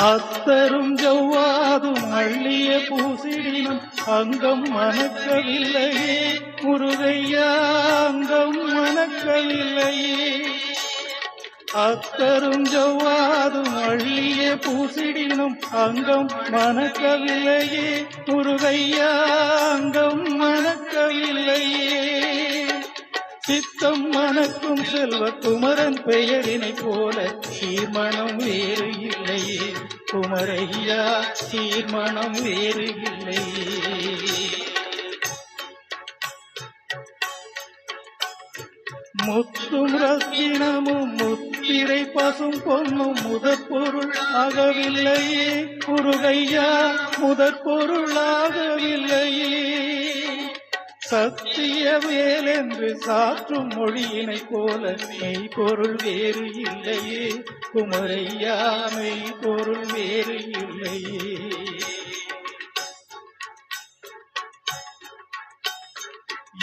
அத்தரும் ஜவ்வாதும் அள்ளிய பூசிடினும் அங்கம் மணக்கவில்லையே முருகையா, அங்கம் மணக்கவில்லையே. அத்தரும் ஜவ்வாதும் அள்ளிய பூசிடினும் அங்கம் மணக்கவில்லையே முருகையா, அங்கம் மணக்கவில்லையே. சித்தம் மணக்கும் செல்வ குமரன் பெயரினை போல சீர்மணம் வேறு இல்லையே குமரையா, சீர்மணம் வேறு இல்லையே. முத்தும் ரத்தினமும் முத்திரை பசும் பொன்னும் முதற்பொருள் ஆகவில்லையே முருகையா, முதற்பொருள் ஆகவில்லையே. சத்திய வேலென்று சாற்றும் மொழியினை போல மெய்பொருள் வேறு இல்லையே குமரையா, மெய்பொருள் வேறு இல்லையே.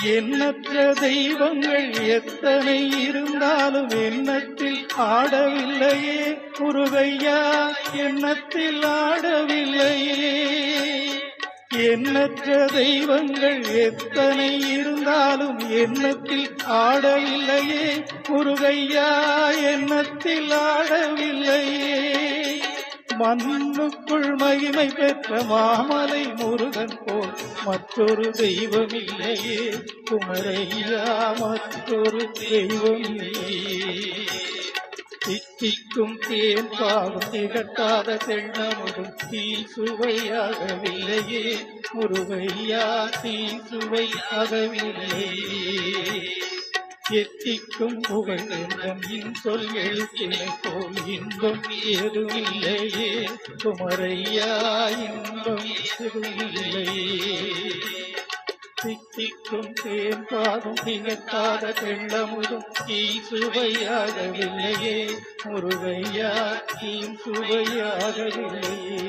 எண்ணற்ற தெய்வங்கள் எத்தனை இருந்தாலும் எண்ணத்தில் ஆடவில்லையே முருகையா, எண்ணத்தில் ஆடவில்லையே. எண்ணற்ற தெய்வங்கள் எத்தனை இருந்தாலும் எண்ணத்தில் ஆடவில்லையே முருகையா, எண்ணத்தில் ஆடவில்லையே. மண்ணுக்குள் மகிமை பெற்ற மாமலை முருகன் போல் மற்றொரு தெய்வம் இல்லையே குமரையா, மற்றொரு தெய்வம் இல்லையே. தித்திக்கும் தேன் பாவம் திகட்டாத தென்னமுடும் தீ சுவையாகவில்லையே முருகையா, தீ சுவையாகவில்லையே. எத்திக்கும் புகழ் என்றும் இன்சொல் எழுத்தினை போல் இன்பம் ஏதுமில்லையே குமரையா, இன்பம் ஏதுமில்லையே. தித்திக்கும் தேன் பாதம் திகட்டாத தெள்ளமுதும் தீ சுவையாகவில்லையே முருகையா, தீ சுவையாகவில்லையே.